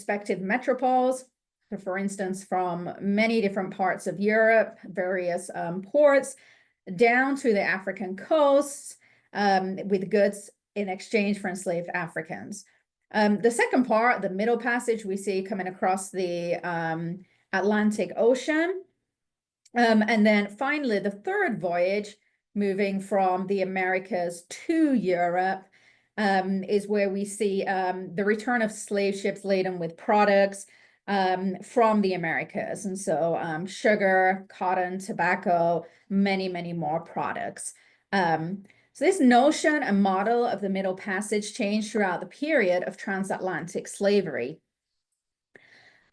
respective metropoles. So for instance, from many different parts of Europe, various ports, down to the African coasts, with goods in exchange for enslaved Africans. The second part, the Middle Passage, we see coming across the Atlantic Ocean. And then finally, the third voyage, moving from the Americas to Europe, is where we see the return of slave ships laden with products from the Americas. And so sugar, cotton, tobacco, many, many more products. So this notion and model of the Middle Passage changed throughout the period of transatlantic slavery,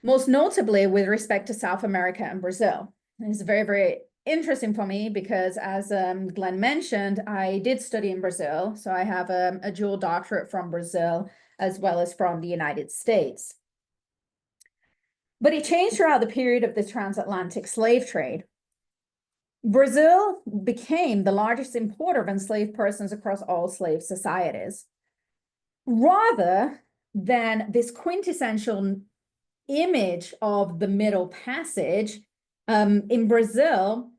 most notably with respect to South America and Brazil. And it's very, very interesting for me because, as Glenn mentioned, I did study in Brazil. So I have a dual doctorate from Brazil as well as from the United States. But it changed throughout the period of the transatlantic slave trade. Brazil became the largest importer of enslaved persons across all slave societies. Rather than this quintessential image of the Middle Passage, in Brazil,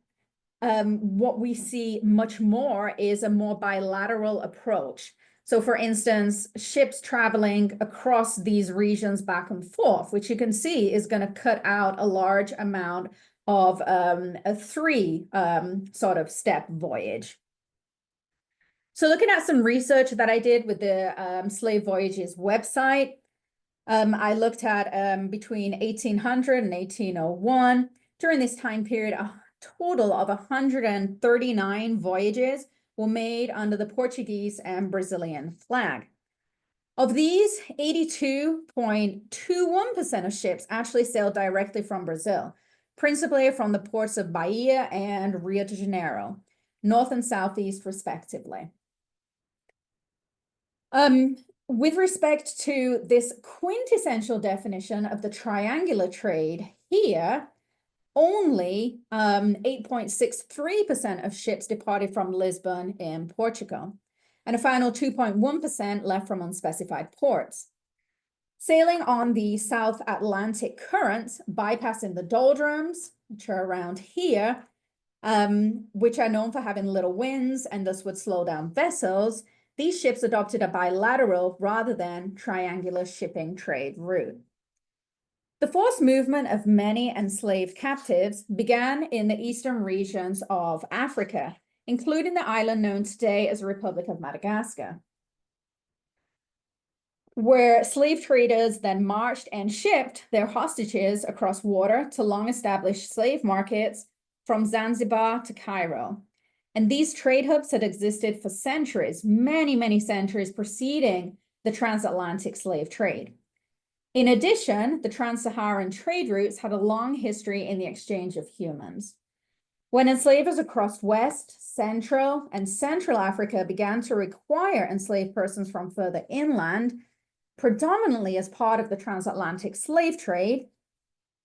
what we see much more is a more bilateral approach. So for instance, ships traveling across these regions back and forth, which you can see is going to cut out a large amount of a three sort of step voyage. So looking at some research that I did with the Slave Voyages website, I looked at between 1800 and 1801. During this time period, a total of 139 voyages were made under the Portuguese and Brazilian flag. Of these, 82.21% of ships actually sailed directly from Brazil, principally from the ports of Bahia and Rio de Janeiro, north and southeast respectively. With respect to this quintessential definition of the triangular trade here, only 8.63% of ships departed from Lisbon in Portugal, and a final 2.1% left from unspecified ports. Sailing on the South Atlantic currents, bypassing the doldrums, which are around here, which are known for having little winds and thus would slow down vessels, these ships adopted a bilateral rather than triangular shipping trade route. The forced movement of many enslaved captives began in the eastern regions of Africa, including the island known today as the Republic of Madagascar, where slave traders then marched and shipped their hostages across water to long-established slave markets from Zanzibar to Cairo. And these trade hubs had existed for centuries, many, many centuries preceding the transatlantic slave trade. In addition, the trans-Saharan trade routes had a long history in the exchange of humans. When enslavers across West, Central, and Central Africa began to require enslaved persons from further inland, predominantly as part of the transatlantic slave trade,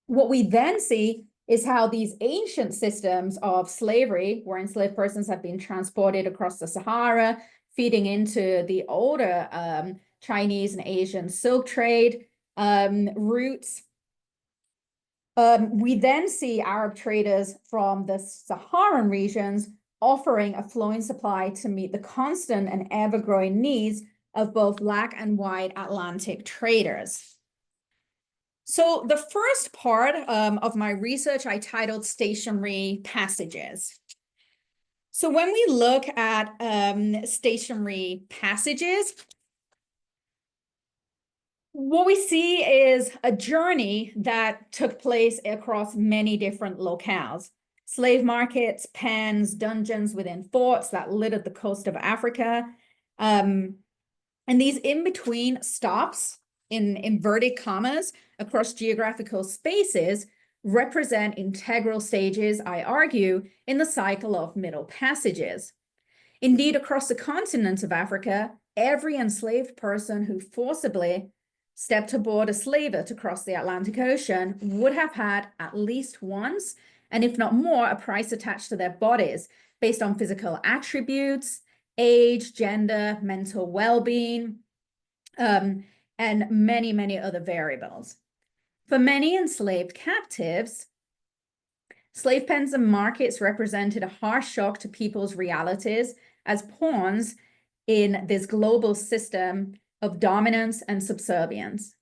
what we then see is how these ancient systems of slavery, where enslaved persons have been transported across the Sahara, feeding into the older Chinese and Asian silk trade routes. We then see Arab traders from the Saharan regions offering a flowing supply to meet the constant and ever-growing needs of both Black and white Atlantic traders. So the first part of my research I titled Stationary Passages. So when we look at stationary passages, what we see is a journey that took place across many different locales. Slave markets, pens, dungeons within forts that littered the coast of Africa. And these in-between stops in inverted commas across geographical spaces represent integral stages, I argue, in the cycle of Middle Passages. Indeed, across the continent of Africa, every enslaved person who forcibly stepped aboard a slaver to cross the Atlantic Ocean would have had at least once, and if not more, a price attached to their bodies based on physical attributes, age, gender, mental well-being. and many, many other variables. For many enslaved captives, slave pens and markets represented a harsh shock to people's realities as pawns in this global system of dominance and subservience.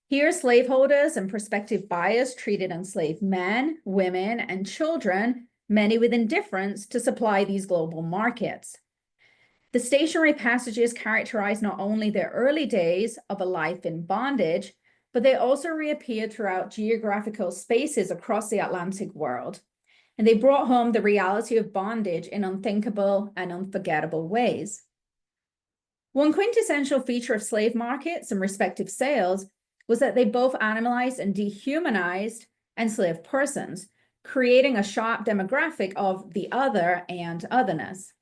Here, slaveholders and prospective buyers treated enslaved men, women, and children, many with indifference, to supply these global markets. The stationary passages characterize not only their early days of a life in bondage, but they also reappeared throughout geographical spaces across the Atlantic world. And they brought home the reality of bondage in unthinkable and unforgettable ways. One quintessential feature of slave markets and respective sales was that they both animalized and dehumanized enslaved persons, creating a sharp demographic of the other and otherness.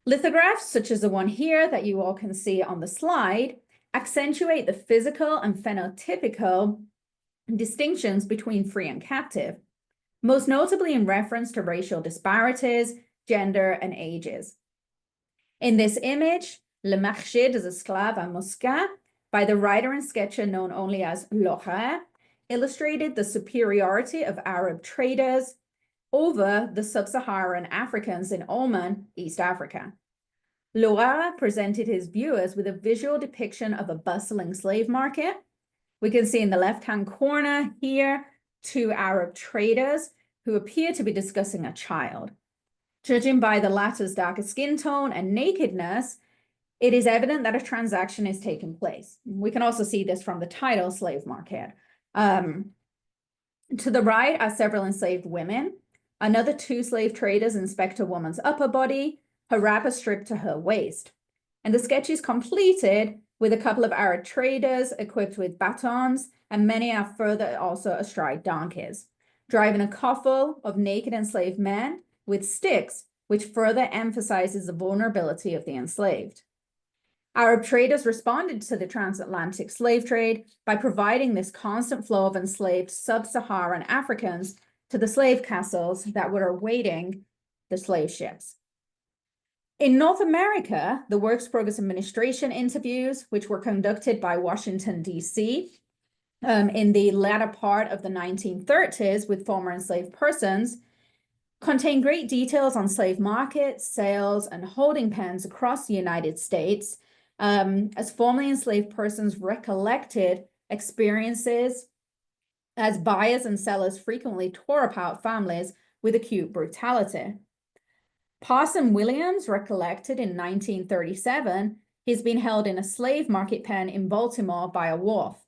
Lithographs, such as the one here that you all can see on the slide, accentuate the physical and phenotypical distinctions between free and captive, most notably in reference to racial disparities, gender, and ages. In this image, Le Marché des Esclaves à Moscou, by the writer and sketcher known only as Laura, illustrated the superiority of Arab traders over the sub-Saharan Africans in Oman, East Africa. Laura presented his viewers with a visual depiction of a bustling slave market. We can see in the left-hand corner here 2 Arab traders who appear to be discussing a child. Judging by the latter's darker skin tone and nakedness, it is evident that a transaction is taking place. We can also see this from the title, Slave Market. To the right are several enslaved women. Another 2 slave traders inspect a woman's upper body, her wrapper stripped to her waist. And the sketch is completed with a couple of Arab traders equipped with batons, and many are further also astride donkeys, driving a couple of naked enslaved men with sticks, which further emphasizes the vulnerability of the enslaved. Arab traders responded to the transatlantic slave trade by providing this constant flow of enslaved sub-Saharan Africans to the slave castles that were awaiting the slave ships. In North America, the Works Progress Administration interviews, which were conducted by Washington, D.C., in the latter part of the 1930s with former enslaved persons, contain great details on slave markets, sales, and holding pens across the United States, as formerly enslaved persons recollected experiences as buyers and sellers frequently tore apart families with acute brutality. Parson Williams recollected in 1937 he's been held in a slave market pen in Baltimore by a wolf.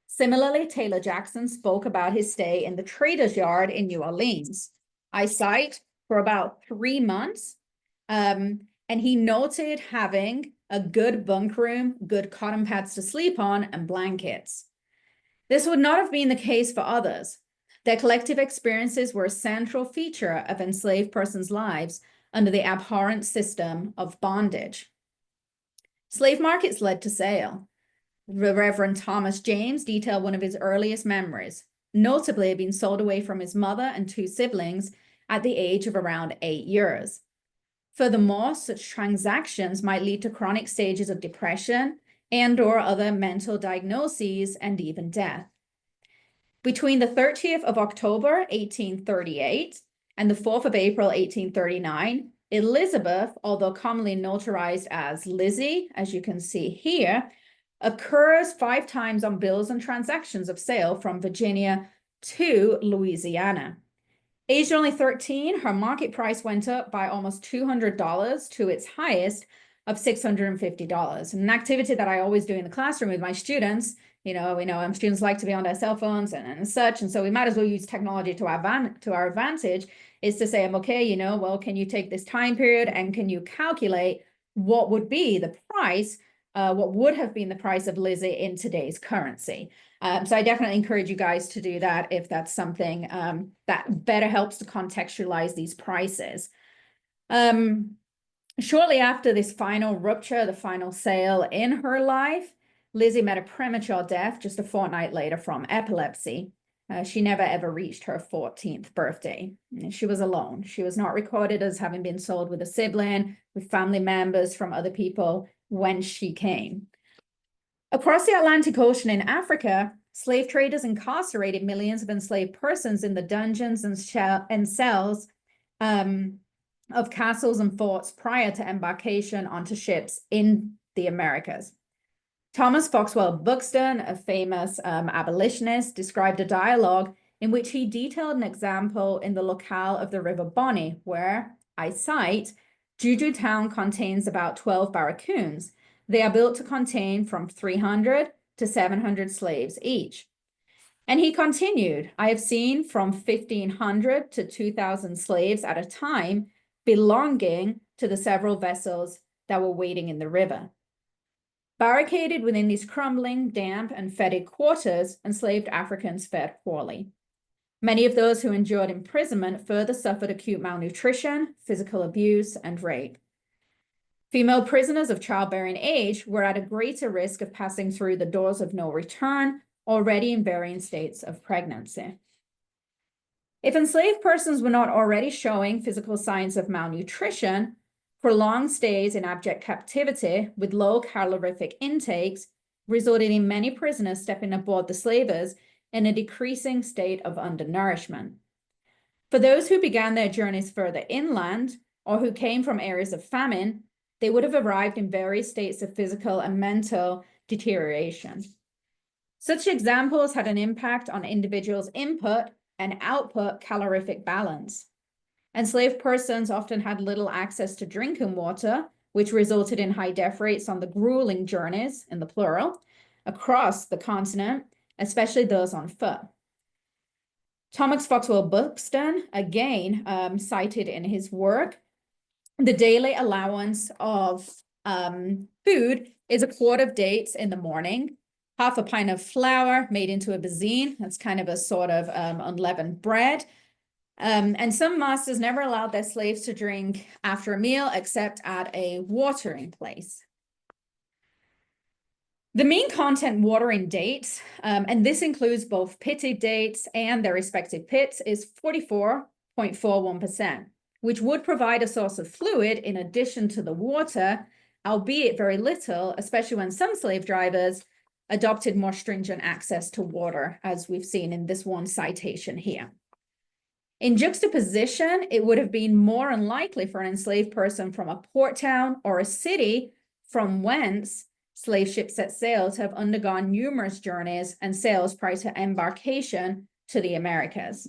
Similarly, Taylor Jackson spoke about his stay in the Trader's Yard in New Orleans. I cite for about 3 months, and he noted having a good bunk room, good cotton pads to sleep on, and blankets. This would not have been the case for others. Their collective experiences were a central feature of enslaved persons' lives under the abhorrent system of bondage. Slave markets led to sale. The Reverend Thomas James detailed one of his earliest memories, notably being sold away from his mother and 2 siblings at the age of around 8 years. Furthermore, such transactions might lead to chronic stages of depression and/or other mental diagnoses and even death. Between the 30th of October, 1838, and the 4th of April, 1839, Elizabeth, although commonly notarized as Lizzie, as you can see here, occurs 5 times on bills and transactions of sale from Virginia to Louisiana. Aged only 13, her market price went up by almost $200 to its highest of $650. An activity that I always do in the classroom with my students. We know students like to be on their cell phones and such, and so we might as well use technology to our advantage, is to say, okay, well, can you take this time period and can you calculate what would be the price, what would have been the price of Lizzie in today's currency? So I definitely encourage you guys to do that if that's something that better helps to contextualize these prices. Shortly after this final rupture, the final sale in her life, Lizzie met a premature death just a fortnight later from epilepsy. She never ever reached her 14th birthday. She was alone. She was not recorded as having been sold with a sibling, with family members from other people when she came. Across the Atlantic Ocean in Africa, slave traders incarcerated millions of enslaved persons in the dungeons and cells of castles and forts prior to embarkation onto ships in the Americas. Thomas Foxwell Buxton, a famous abolitionist, described a dialogue in which he detailed an example in the locale of the River Bonny, where, I cite, Juju town contains about 12 barracoons. They are built to contain from 300 to 700 slaves each. And he continued, I have seen from 1,500 to 2,000 slaves at a time belonging to the several vessels that were waiting in the river. Barricaded within these crumbling, damp, and fetid quarters, enslaved Africans fared poorly. Many of those who endured imprisonment further suffered acute malnutrition, physical abuse, and rape. Female prisoners of childbearing age were at a greater risk of passing through the doors of no return, already in varying states of pregnancy. If enslaved persons were not already showing physical signs of malnutrition, prolonged stays in abject captivity with low calorific intakes resulted in many prisoners stepping aboard the slavers in a decreasing state of undernourishment. For those who began their journeys further inland or who came from areas of famine, they would have arrived in various states of physical and mental deterioration. Such examples had an impact on individuals' input and output calorific balance. Enslaved persons often had little access to drinking water, which resulted in high death rates on the grueling journeys, in the plural, across the continent, especially those on foot. Thomas Foxwell Buxton, again cited in his work, the daily allowance of food is a quart of dates in the morning, half a pint of flour made into a basin, that's kind of a sort of unleavened bread, and some masters never allowed their slaves to drink after a meal except at a watering place. The mean content water in dates, and this includes both pitted dates and their respective pits, is 44.41%, which would provide a source of fluid in addition to the water, albeit very little, especially when some slave drivers adopted more stringent access to water, as we've seen in this one citation here. In juxtaposition, it would have been more unlikely for an enslaved person from a port town or a city from whence slave ships set sail to have undergone numerous journeys and sails prior to embarkation to the Americas.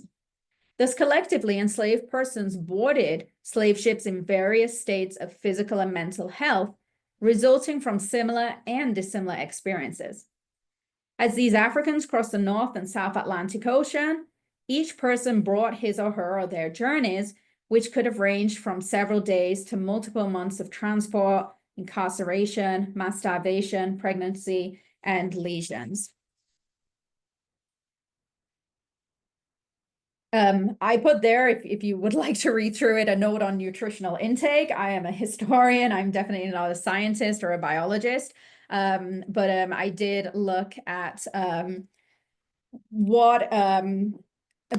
Thus, collectively, enslaved persons boarded slave ships in various states of physical and mental health, resulting from similar and dissimilar experiences. As these Africans crossed the North and South Atlantic Ocean, each person brought his or her or their journeys, which could have ranged from several days to multiple months of transport, incarceration, mass starvation, pregnancy, and lesions. I put there, if you would like to read through it, a note on nutritional intake. I am a historian. I'm definitely not a scientist or a biologist, but I did look at what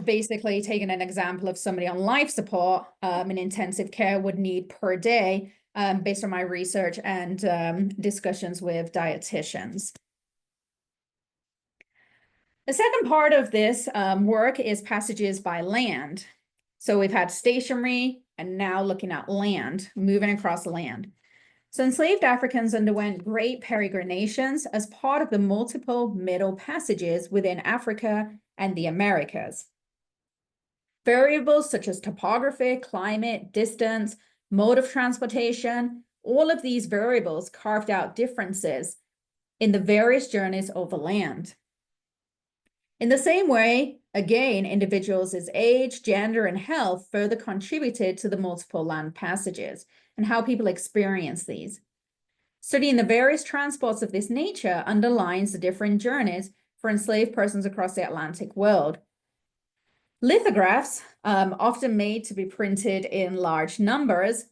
basically taking an example of somebody on life support in intensive care would need per day based on my research and discussions with dietitians. The second part of this work is passages by land. So we've had stationary and now looking at land, moving across land. So enslaved Africans underwent great peregrinations as part of the multiple middle passages within Africa and the Americas. Variables such as topography, climate, distance, mode of transportation, all of these variables carved out differences in the various journeys over land. In the same way, again, individuals' age, gender, and health further contributed to the multiple land passages and how people experience these. Studying the various transports of this nature underlines the different journeys for enslaved persons across the Atlantic world. Lithographs, often made to be printed in large numbers,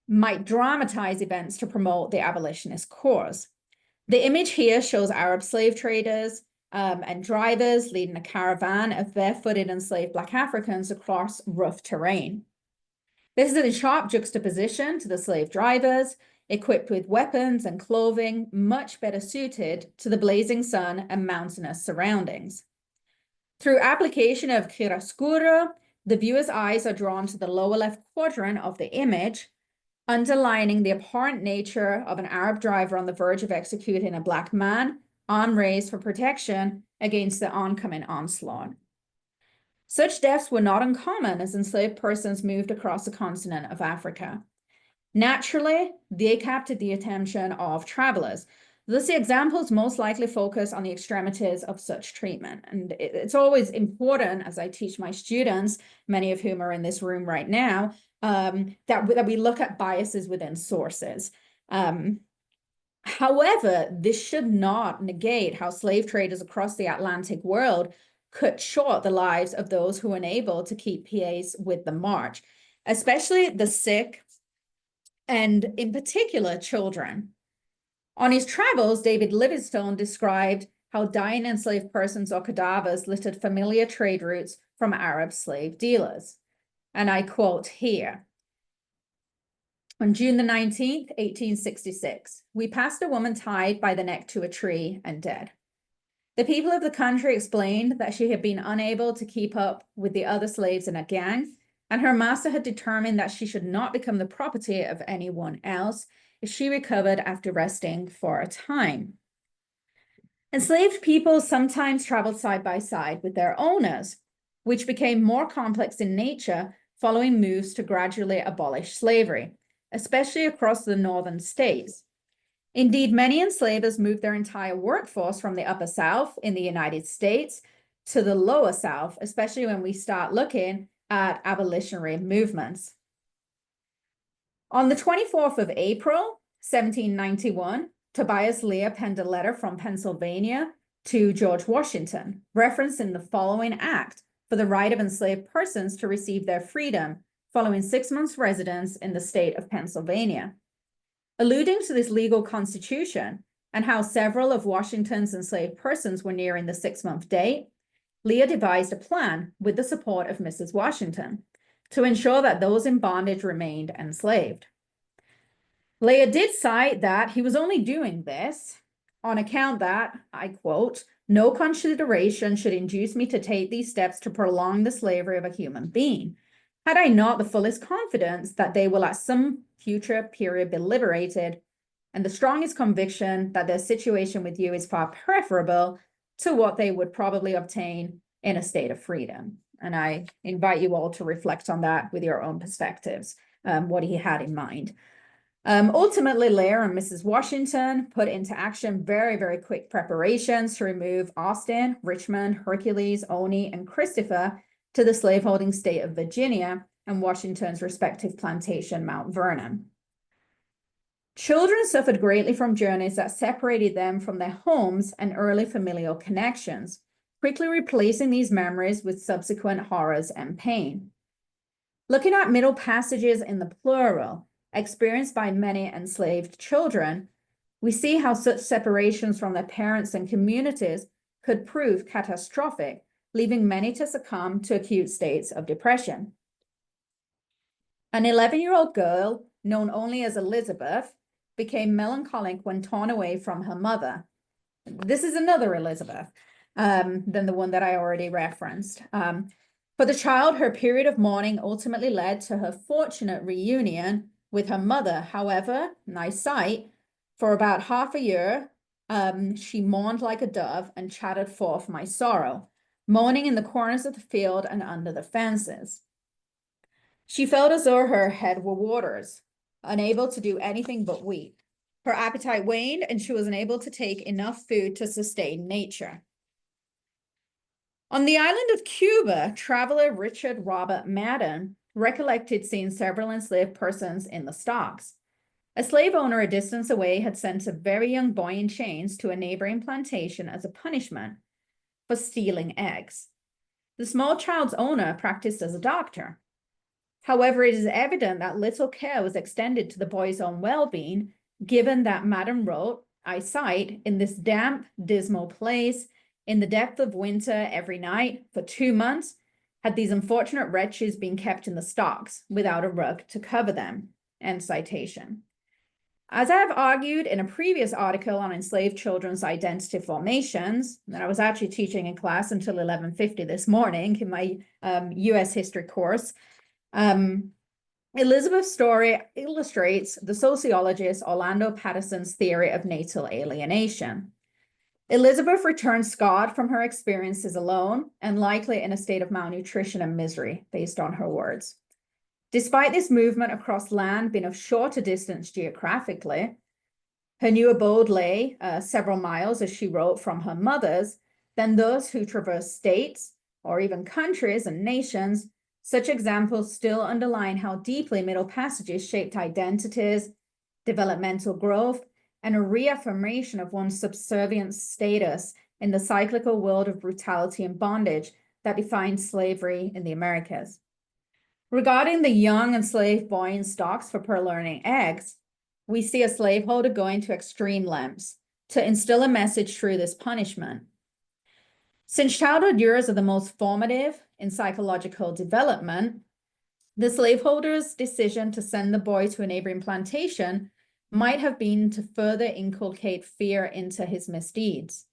might dramatize events to promote the abolitionist cause. The image here shows Arab slave traders and drivers leading a caravan of barefooted enslaved Black Africans across rough terrain. This is in sharp juxtaposition to the slave drivers equipped with weapons and clothing much better suited to the blazing sun and mountainous surroundings. Through application of chiaroscuro, the viewer's eyes are drawn to the lower left quadrant of the image, underlining the abhorrent nature of an Arab driver on the verge of executing a black man, arm raised for protection against the oncoming onslaught. Such deaths were not uncommon as enslaved persons moved across the continent of Africa. Naturally, they captured the attention of travelers. Thus, the examples most likely focus on the extremities of such treatment. And it's always important, as I teach my students, many of whom are in this room right now, that we look at biases within sources. However, this should not negate how slave traders across the Atlantic world cut short the lives of those who were unable to keep pace with the march, especially the sick and, in particular, children. On his travels, David Livingstone described how dying enslaved persons or cadavers littered familiar trade routes from Arab slave dealers. And I quote here, "On June the 19th, 1866, we passed a woman tied by the neck to a tree and dead. The people of the country explained that she had been unable to keep up with the other slaves in a gang, and her master had determined that she should not become the property of anyone else if she recovered after resting for a time. Enslaved people sometimes traveled side by side with their owners, which became more complex in nature following moves to gradually abolish slavery, especially across the northern states. Indeed, many enslavers moved their entire workforce from the upper South in the United States to the lower South, especially when we start looking at abolitionary movements. On the 24th of April, 1791, Tobias Lear penned a letter from Pennsylvania to George Washington, referencing the following act for the right of enslaved persons to receive their freedom following 6 months' residence in the state of Pennsylvania. Alluding to this legal constitution and how several of Washington's enslaved persons were nearing the 6-month date, Lear devised a plan with the support of Mrs. Washington to ensure that those in bondage remained enslaved. Lear did cite that he was only doing this on account that, I quote, "No consideration should induce me to take these steps to prolong the slavery of a human being. Had I not the fullest confidence that they will at some future period be liberated, and the strongest conviction that their situation with you is far preferable to what they would probably obtain in a state of freedom." And I invite you all to reflect on that with your own perspectives, what he had in mind. Ultimately, Lear and Mrs. Washington put into action very, very quick preparations to remove Austin, Richmond, Hercules, Olney, and Christopher to the slaveholding state of Virginia and Washington's respective plantation, Mount Vernon. Children suffered greatly from journeys that separated them from their homes and early familial connections, quickly replacing these memories with subsequent horrors and pain. Looking at middle passages in the plural, experienced by many enslaved children, we see how such separations from their parents and communities could prove catastrophic, leaving many to succumb to acute states of depression. An 11-year-old girl, known only as Elizabeth, became melancholic when torn away from her mother. This is another Elizabeth than the one that I already referenced. For the child, her period of mourning ultimately led to her fortunate reunion with her mother. However, nice sight, for about half a year, she mourned like a dove and chattered forth my sorrow, moaning in the corners of the field and under the fences. She felt as though her head were waters, unable to do anything but weep. Her appetite waned, and she was unable to take enough food to sustain nature. On the island of Cuba, traveler Richard Robert Madden recollected seeing several enslaved persons in the stocks. A slave owner a distance away had sent a very young boy in chains to a neighboring plantation as a punishment for stealing eggs. The small child's owner practiced as a doctor. However, it is evident that little care was extended to the boy's own well-being, given that Madden wrote, I cite, "In this damp, dismal place, in the depth of winter every night, for 2 months, had these unfortunate wretches been kept in the stocks, without a rug to cover them." End citation. As I have argued in a previous article on enslaved children's identity formations, and I was actually teaching in class until 11:50 this morning in my US history course, Elizabeth's story illustrates the sociologist Orlando Patterson's theory of natal alienation. Elizabeth returned scarred from her experiences alone and likely in a state of malnutrition and misery, based on her words. Despite this movement across land being of shorter distance geographically, her new abode lay several miles, as she wrote, from her mother's, than those who traverse states or even countries and nations. Such examples still underline how deeply Middle Passages shaped identities, developmental growth, and a reaffirmation of one's subservient status in the cyclical world of brutality and bondage that defined slavery in the Americas. Regarding the young enslaved boy in stocks for pearl-laying eggs, we see a slaveholder going to extreme lengths to instill a message through this punishment. Since childhood years are the most formative in psychological development, the slaveholder's decision to send the boy to a neighboring plantation might have been to further inculcate fear into his misdeeds.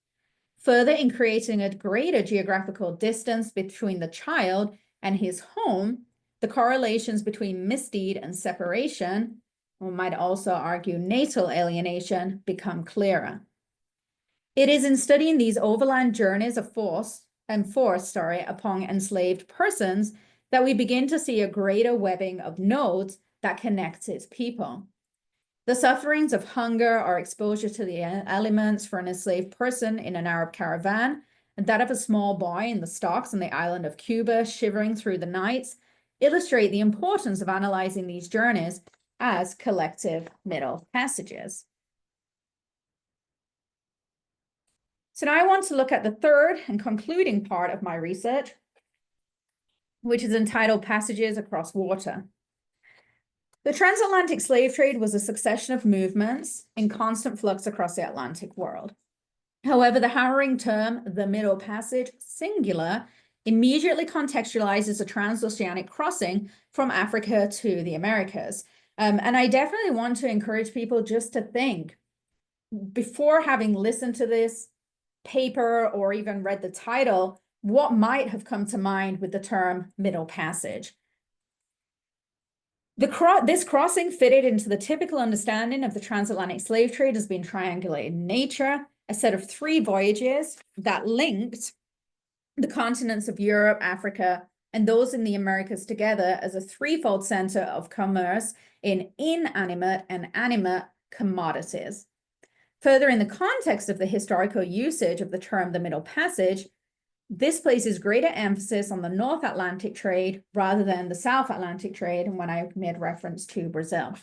Further, in creating a greater geographical distance between the child and his home, the correlations between misdeed and separation, one might also argue natal alienation, become clearer. It is in studying these overland journeys of force upon enslaved persons that we begin to see a greater webbing of nodes that connects its people. The sufferings of hunger or exposure to the elements for an enslaved person in an Arab caravan, and that of a small boy in the stocks on the island of Cuba shivering through the nights, illustrate the importance of analyzing these journeys as collective Middle Passages. So now I want to look at the third and concluding part of my research, which is entitled Passages Across Water. The transatlantic slave trade was a succession of movements in constant flux across the Atlantic world. However, the harrowing term, the Middle Passage, singular, immediately contextualizes a transoceanic crossing from Africa to the Americas. And I definitely want to encourage people just to think, before having listened to this paper or even read the title, what might have come to mind with the term Middle Passage. This crossing fitted into the typical understanding of the transatlantic slave trade as being triangulated in nature, a set of 3 voyages that linked the continents of Europe, Africa, and those in the Americas together as a threefold center of commerce in inanimate and animate commodities. Further, in the context of the historical usage of the term the Middle Passage, this places greater emphasis on the North Atlantic trade rather than the South Atlantic trade, and when I made reference to Brazil.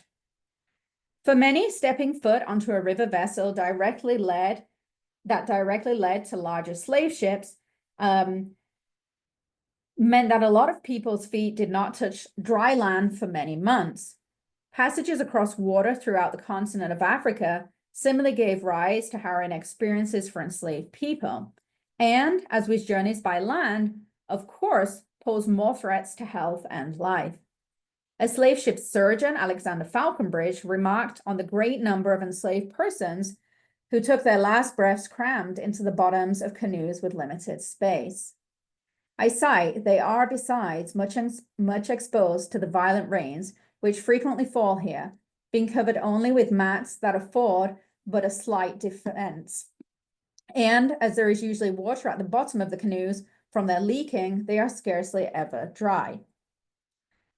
For many, stepping foot onto a river vessel directly led to larger slave ships meant that a lot of people's feet did not touch dry land for many months. Passages across water throughout the continent of Africa similarly gave rise to harrowing experiences for enslaved people. And, as with journeys by land, of course, posed more threats to health and life. A slave ship surgeon, Alexander Falconbridge, remarked on the great number of enslaved persons who took their last breaths crammed into the bottoms of canoes with limited space. I cite, they are besides much exposed to the violent rains which frequently fall here, being covered only with mats that afford but a slight defense. And as there is usually water at the bottom of the canoes from their leaking, they are scarcely ever dry.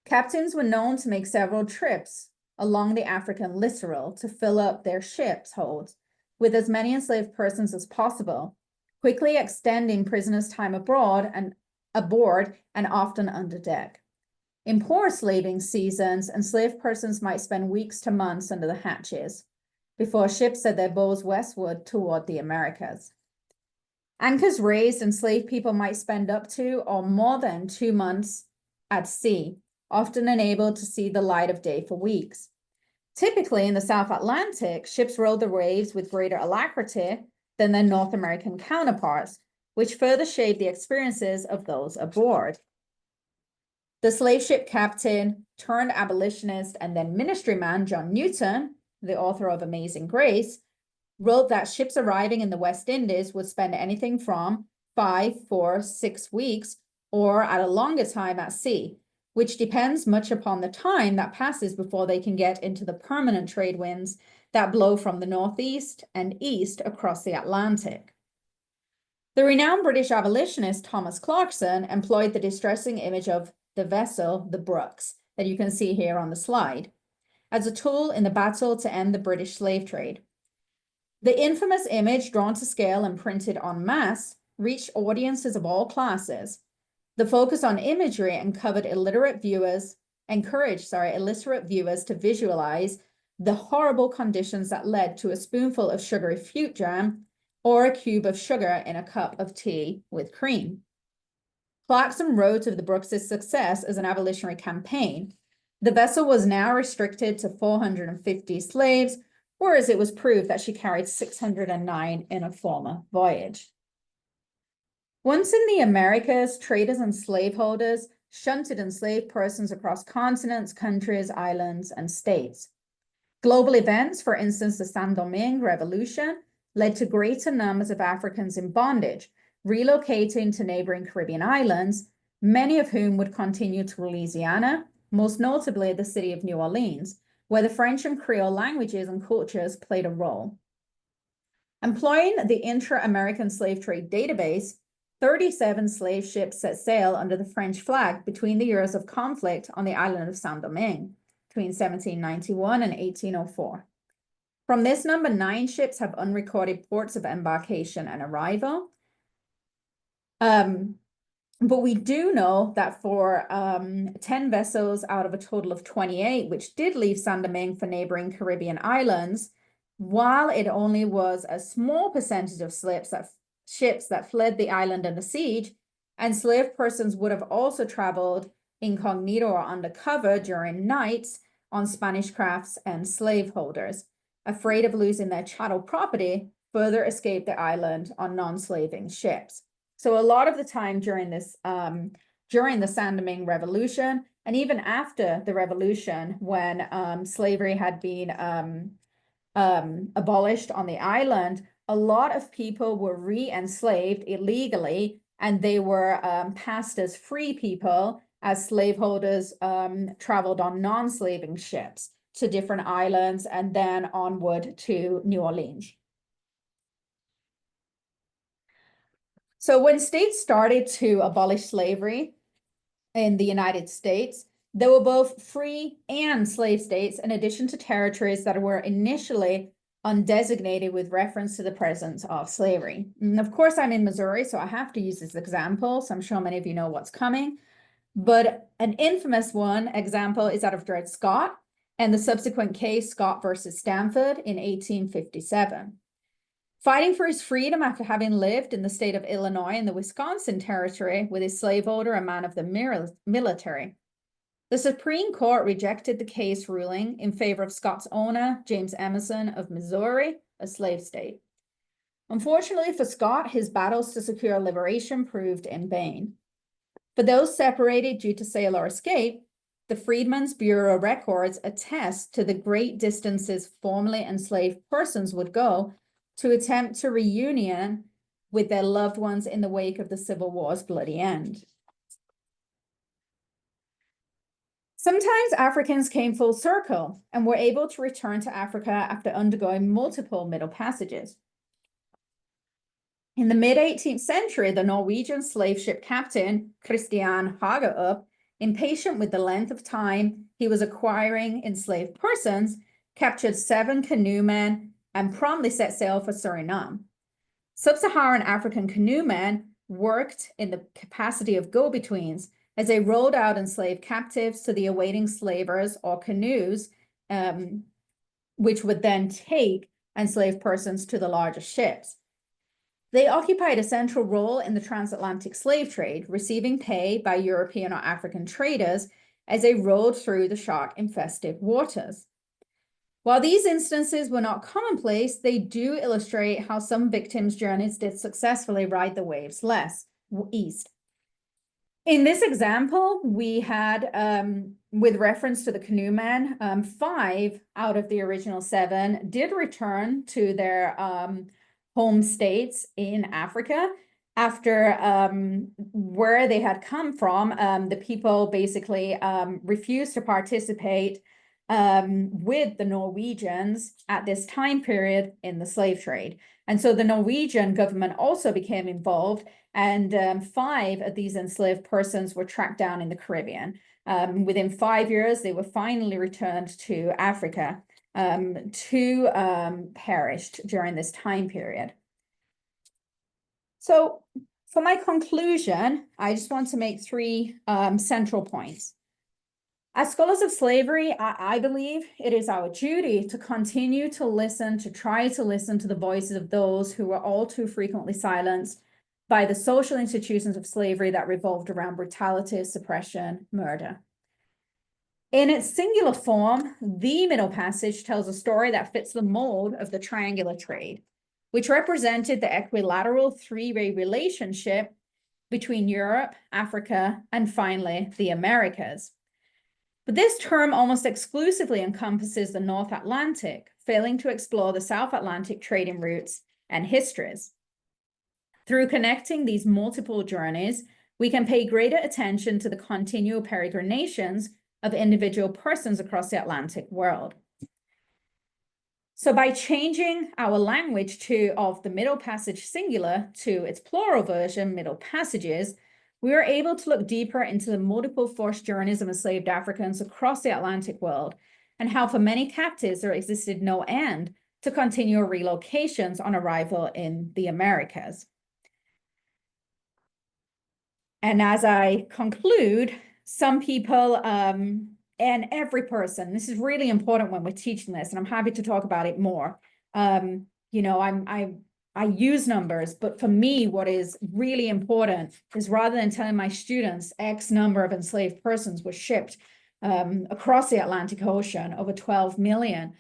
Captains were known to make several trips along the African littoral to fill up their ships' holds with as many enslaved persons as possible, quickly extending prisoners' time aboard and often under deck. In poor slaving seasons, enslaved persons might spend weeks to months under the hatches before ships set their bows westward toward the Americas. Anchors raised, enslaved people might spend up to or more than 2 months at sea, often unable to see the light of day for weeks. Typically, in the South Atlantic, ships rode the waves with greater alacrity than their North American counterparts, which further shaped the experiences of those aboard. The slave ship captain turned abolitionist and then ministry man, John Newton, the author of Amazing Grace, wrote that ships arriving in the West Indies would spend anything from 5, 4, 6 weeks, or at a longer time at sea, which depends much upon the time that passes before they can get into the permanent trade winds that blow from the northeast and east across the Atlantic. The renowned British abolitionist Thomas Clarkson employed the distressing image of the vessel, the Brooks, that you can see here on the slide, as a tool in the battle to end the British slave trade. The infamous image, drawn to scale and printed en masse, reached audiences of all classes. The focus on imagery encouraged illiterate viewers to visualize the horrible conditions that led to a spoonful of sugary fruit jam or a cube of sugar in a cup of tea with cream. Clarkson wrote of the Brooks' success as an abolitionary campaign. The vessel was now restricted to 450 slaves, whereas it was proved that she carried 609 in a former voyage. Once in the Americas, traders and slaveholders shunted enslaved persons across continents, countries, islands, and states. Global events, for instance, the Saint-Domingue Revolution, led to greater numbers of Africans in bondage, relocating to neighboring Caribbean islands, many of whom would continue to Louisiana, most notably the city of New Orleans, where the French and Creole languages and cultures played a role. Employing the Intra-American Slave Trade Database, 37 slave ships set sail under the French flag between the years of conflict on the island of Saint-Domingue, between 1791 and 1804. From this number, 9 ships have unrecorded ports of embarkation and arrival. But we do know that for 10 vessels out of a total of 28, which did leave Saint-Domingue for neighboring Caribbean islands, while it only was a small percentage of ships that fled the island under siege, enslaved persons would have also traveled incognito or undercover during nights on Spanish crafts, and slaveholders, afraid of losing their chattel property, further escaped the island on non-slaving ships. So a lot of the time during this, during the Saint-Domingue Revolution, and even after the revolution, when slavery had been abolished on the island, a lot of people were re-enslaved illegally, and they were passed as free people as slaveholders traveled on non-slaving ships to different islands and then onward to New Orleans. So when states started to abolish slavery in the United States, there were both free and slave states, in addition to territories that were initially undesignated with reference to the presence of slavery. And of course, I'm in Missouri, so I have to use this example. So I'm sure many of you know what's coming. But an infamous example is that of Dred Scott and the subsequent case Scott versus Stanford in 1857. Fighting for his freedom after having lived in the state of Illinois and the Wisconsin Territory with his slaveholder, a man of the military, the Supreme Court rejected the case ruling in favor of Scott's owner, James Emerson of Missouri, a slave state. Unfortunately for Scott, his battles to secure liberation proved in vain. For those separated due to sale or escape, the Freedmen's Bureau records attest to the great distances formerly enslaved persons would go to attempt to reunion with their loved ones in the wake of the Civil War's bloody end. Sometimes Africans came full circle and were able to return to Africa after undergoing multiple middle passages. In the mid-18th century, the Norwegian slave ship captain, Christian Hagerup, impatient with the length of time he was acquiring enslaved persons, captured 7 canoemen and promptly set sail for Suriname. Sub-Saharan African canoemen worked in the capacity of go-betweens as they rolled out enslaved captives to the awaiting slavers or canoes, which would then take enslaved persons to the larger ships. They occupied a central role in the transatlantic slave trade, receiving pay by European or African traders as they rode through the shark-infested waters. While these instances were not commonplace, they do illustrate how some victims' journeys did successfully ride the waves east. In this example, we had, with reference to the canoemen, 5 out of the original 7 did return to their home states in Africa after where they had come from. The people basically refused to participate with the Norwegians at this time period in the slave trade. And so the Norwegian government also became involved, and 5 of these enslaved persons were tracked down in the Caribbean. Within 5 years, they were finally returned to Africa. 2 perished during this time period. So for my conclusion, I just want to make 3 central points. As scholars of slavery, I believe it is our duty to continue to listen, to try to listen to the voices of those who were all too frequently silenced by the social institutions of slavery that revolved around brutality, suppression, murder. In its singular form, the Middle Passage tells a story that fits the mold of the triangular trade, which represented the equilateral 3-way relationship between Europe, Africa, and finally the Americas. But this term almost exclusively encompasses the North Atlantic, failing to explore the South Atlantic trading routes and histories. Through connecting these multiple journeys, we can pay greater attention to the continual peregrinations of individual persons across the Atlantic world. So by changing our language of the Middle Passage singular to its plural version, Middle Passages, we are able to look deeper into the multiple forced journeys of enslaved Africans across the Atlantic world, and how for many captives there existed no end to continual relocations on arrival in the Americas. And as I conclude, some people, and every person, this is really important when we're teaching this, and I'm happy to talk about it more. You know, I use numbers, but for me, what is really important is rather than telling my students X number of enslaved persons were shipped across the Atlantic Ocean, over 12 million,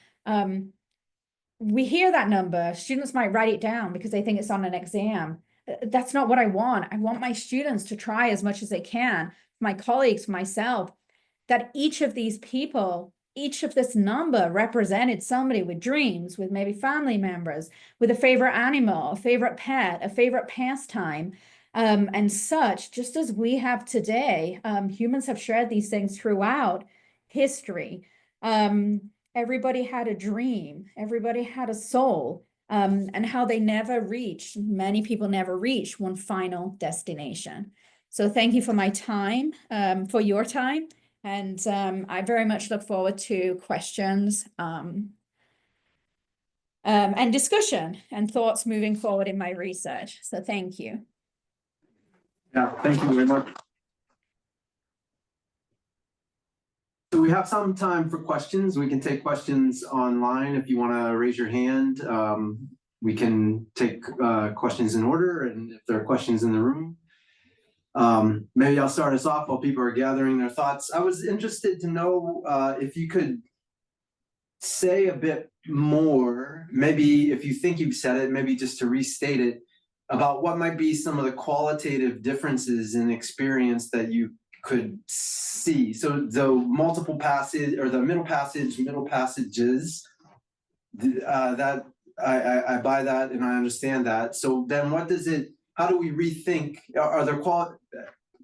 we hear that number, students might write it down because they think it's on an exam. That's not what I want. I want my students to try as much as they can, my colleagues, myself, that each of these people, each of this number represented somebody with dreams, with maybe family members, with a favorite animal, a favorite pet, a favorite pastime, and such, just as we have today. Humans have shared these things throughout history. Everybody had a dream, everybody had a soul, and how they never reached, many people never reached one final destination. So thank you for my time, for your time. And I very much look forward to questions and discussion and thoughts moving forward in my research. So thank you. Yeah, thank you very much. So we have some time for questions. We can take questions online if you want to raise your hand. We can take questions in order, and if there are questions in the room. Maybe I'll start us off while people are gathering their thoughts. I was interested to know if you could say a bit more, maybe if you think you've said it, maybe just to restate it, about what might be some of the qualitative differences in experience that you could see. So the multiple passage, or the middle passages, that I buy that and I understand that. So then what does it, how do we rethink, are there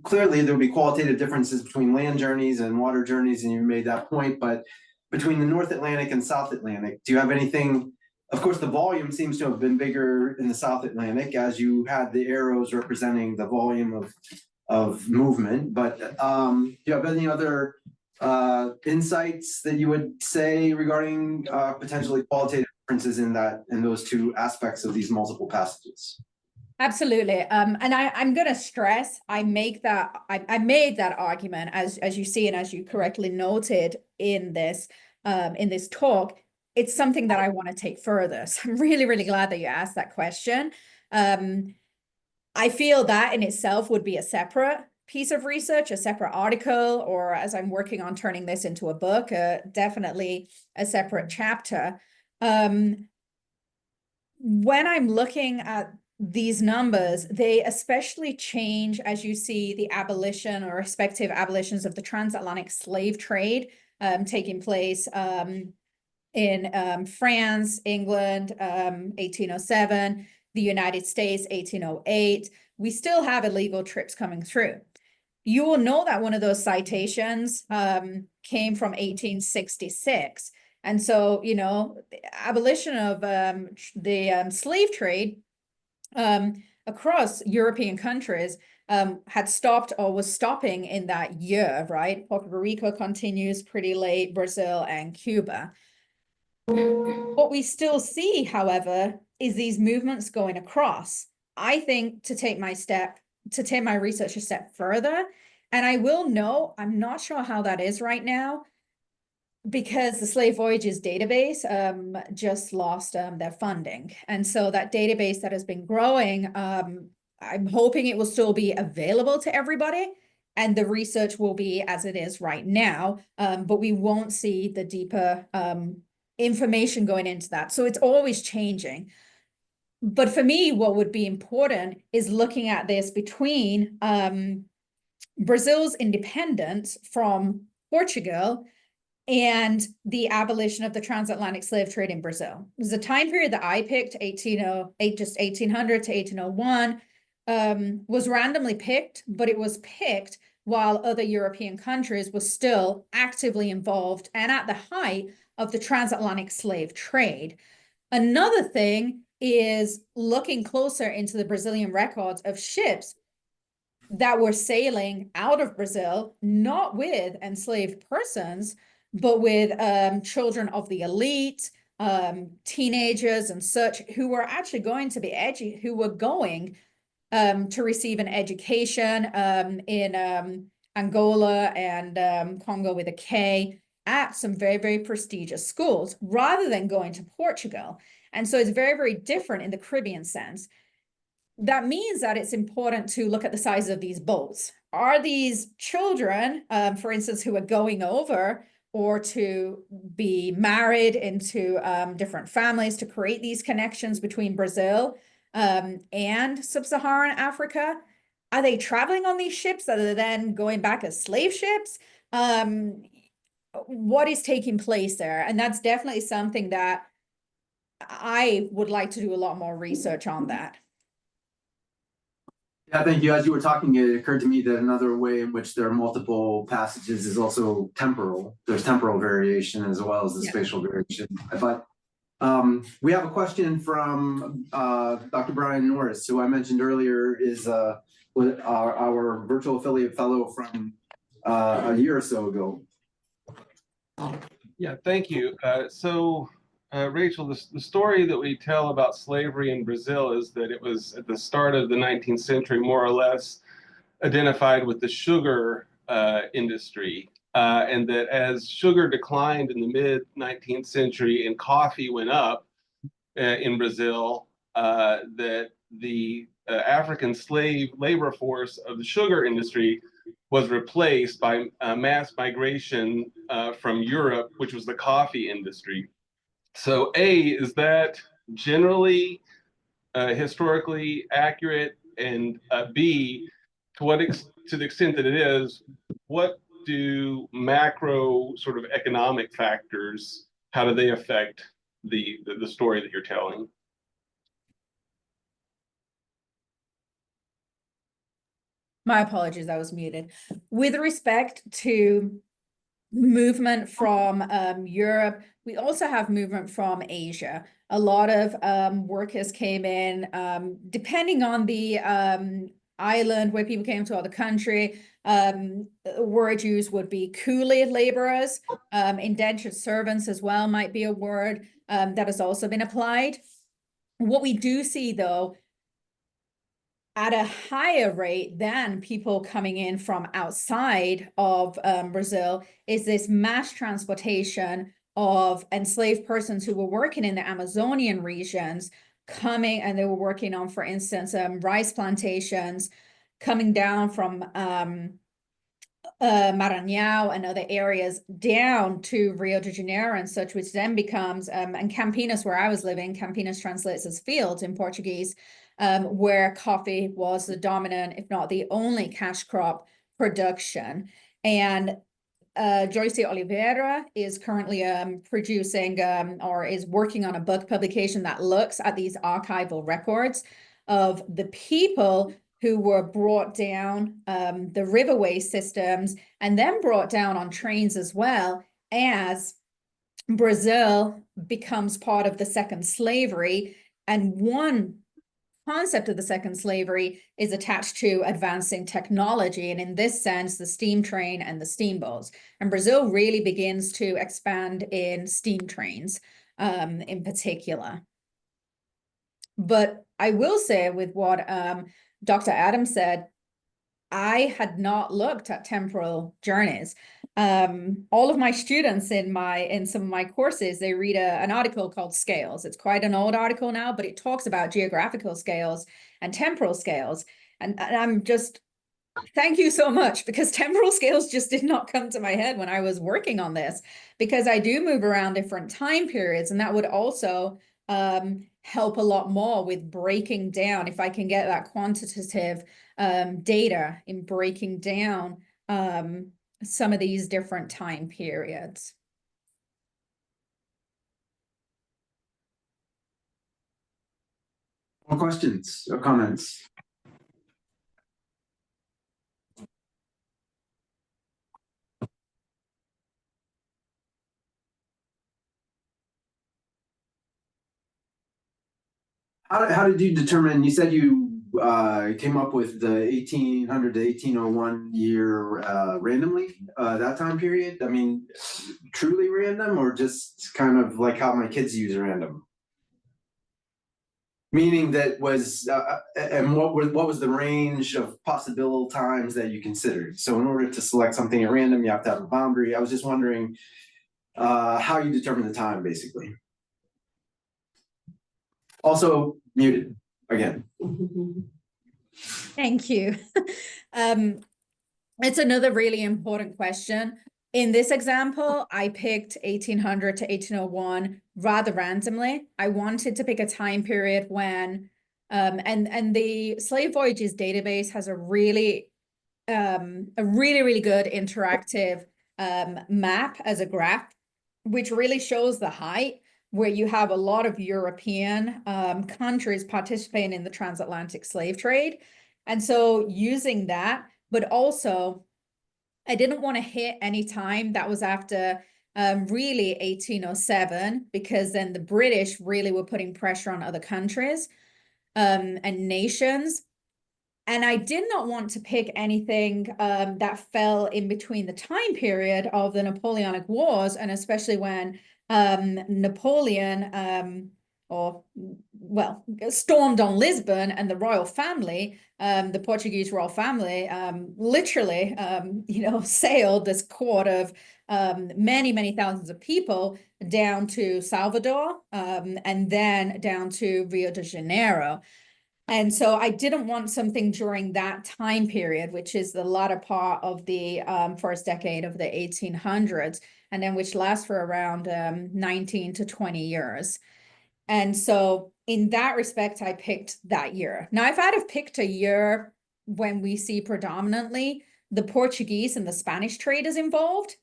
clearly there'll be qualitative differences between land journeys and water journeys, and you made that point, but between the North Atlantic and South Atlantic, do you have anything? Of course, the volume seems to have been bigger in the South Atlantic, as you had the arrows representing the volume of movement, but do you have any other insights that you would say regarding potentially qualitative differences in those two aspects of these multiple passages? Absolutely. And I'm going to stress, I made that argument, as you see, and as you correctly noted in this talk. It's something that I want to take further. So I'm really, really glad that you asked that question. I feel that in itself would be a separate piece of research, a separate article, or as I'm working on turning this into a book, definitely a separate chapter. When I'm looking at these numbers, they especially change as you see the abolition or respective abolitions of the transatlantic slave trade taking place in France, England, 1807, the United States, 1808. We still have illegal trips coming through. You will know that one of those citations came from 1866. And so, you know, the abolition of the slave trade across European countries had stopped or was stopping in that year, right? Puerto Rico continues pretty late, Brazil and Cuba. What we still see, however, is these movements going across. I think to take my research a step further, and I will know, I'm not sure how that is right now, because the Slave Voyages database just lost their funding. And so that database that has been growing, I'm hoping it will still be available to everybody, and the research will be as it is right now, but we won't see the deeper information going into that. So it's always changing. But for me, what would be important is looking at this between Brazil's independence from Portugal and the abolition of the transatlantic slave trade in Brazil. It was a time period that I picked, 1808, just 1800 to 1801, was randomly picked, but it was picked while other European countries were still actively involved and at the height of the transatlantic slave trade. Another thing is looking closer into the Brazilian records of ships that were sailing out of Brazil, not with enslaved persons, but with children of the elite, teenagers and such, who were actually going to be who were going to receive an education in Angola and Congo with a K at some very, very prestigious schools, rather than going to Portugal. And so it's very, very different in the Caribbean sense. That means that it's important to look at the size of these boats. Are these children, for instance, who are going over or to be married into different families to create these connections between Brazil and sub-Saharan Africa? Are they traveling on these ships that are then going back as slave ships? What is taking place there? And that's definitely something that I would like to do a lot more research on that. Yeah, thank you. As you were talking, it occurred to me that another way in which there are multiple passages is also temporal. There's temporal variation as well as the spatial variation. But we have a question from Dr. Brian Norris, who I mentioned earlier is our virtual affiliate fellow from a year or so ago. Yeah, thank you. Rachel, the story that we tell about slavery in Brazil is that it was at the start of the 19th century, more or less, identified with the sugar industry. And that as sugar declined in the mid-19th century and coffee went up in Brazil, that the African slave labor force of the sugar industry was replaced by mass migration from Europe, which was the coffee industry. So A, is that generally historically accurate? And B, to the extent that it is, what do macro sort of economic factors, how do they affect the story that you're telling? My apologies, I was muted. With respect to movement from Europe, we also have movement from Asia. A lot of workers came in, depending on the island where people came to, or the country. Word used would be coolie laborers, indentured servants as well might be a word that has also been applied. What we do see, though, at a higher rate than people coming in from outside of Brazil, is this mass transportation of enslaved persons who were working in the Amazonian regions coming, and they were working on, for instance, rice plantations, coming down from Maranhão and other areas down to Rio de Janeiro and such, which then becomes, and Campinas, where I was living, Campinas translates as fields in Portuguese, where coffee was the dominant, if not the only cash crop production. And Joyce Oliveira is currently producing or is working on a book publication that looks at these archival records of the people who were brought down the riverway systems and then brought down on trains as well, as Brazil becomes part of the second slavery. And one concept of the second slavery is attached to advancing technology, and in this sense, the steam train and the steamboats. And Brazil really begins to expand in steam trains in particular. But I will say, with what Dr. Adams said, I had not looked at temporal journeys. All of my students in some of my courses, they read an article called Scales. It's quite an old article now, but it talks about geographical scales and temporal scales. And I'm just, thank you so much, because temporal scales just did not come to my head when I was working on this, because I do move around different time periods, and that would also help a lot more with breaking down, if I can get that quantitative data in breaking down some of these different time periods. More questions or comments? How did you determine, you said you came up with the 1800 to 1801 year randomly, that time period? I mean, truly random, or just kind of like how my kids use random? Meaning that was, and what was the range of possible times that you considered? So in order to select something at random, you have to have a boundary. I was just wondering how you determine the time, basically. Also muted again. Thank you. It's another really important question. In this example, I picked 1800 to 1801 rather randomly. I wanted to pick a time period when, and the Slave Voyages database has a really good interactive map as a graph, which really shows the height, where you have a lot of European countries participating in the transatlantic slave trade. And so using that, but also I didn't want to hit any time that was after really 1807, because then the British really were putting pressure on other countries and nations. And I did not want to pick anything that fell in between the time period of the Napoleonic Wars, and especially when Napoleon stormed on Lisbon, and the royal family, the Portuguese royal family, literally, sailed this court of many thousands of people down to Salvador, and then down to Rio de Janeiro. And so I didn't want something during that time period, which is the latter part of the first decade of the 1800s, and then which lasts for around 19 to 20 years. And so in that respect, I picked that year. Now, if I'd have picked a year when we see predominantly the Portuguese and the Spanish traders involved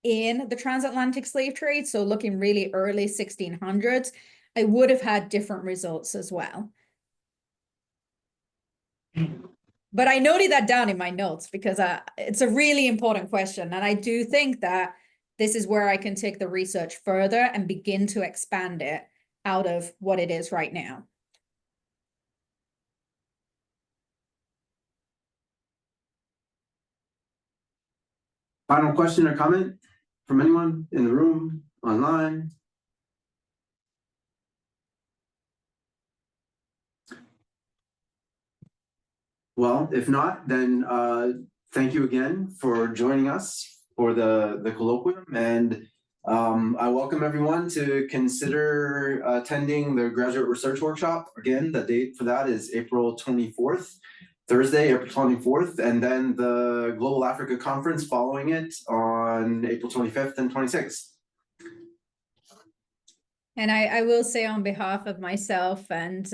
in the transatlantic slave trade, so looking really early 1600s, I would have had different results as well. But I noted that down in my notes because it's a really important question. And I do think that this is where I can take the research further and begin to expand it out of what it is right now. Final question or comment from anyone in the room, online? Well, if not, then thank you again for joining us for the colloquium, and I welcome everyone to consider attending the graduate research workshop. Again, the date for that is April 24th, Thursday, April 24th, and then the Global Africa Conference following it on April 25th and 26th. And I will say on behalf of myself and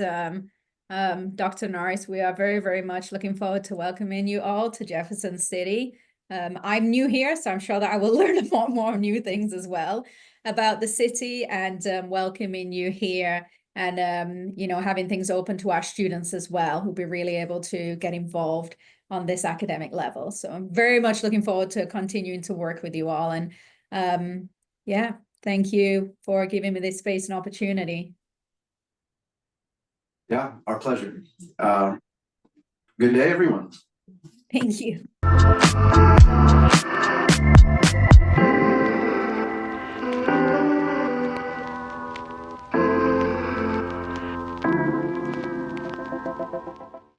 Dr. Norris, we are very, very much looking forward to welcoming you all to Jefferson City. I'm new here, so I'm sure that I will learn a lot more new things as well about the city, and welcoming you here, and you know, having things open to our students as well, who'll be really able to get involved on this academic level. So I'm very much looking forward to continuing to work with you all. And yeah, thank you for giving me this space and opportunity. Yeah, our pleasure. Good day, everyone. Thank you.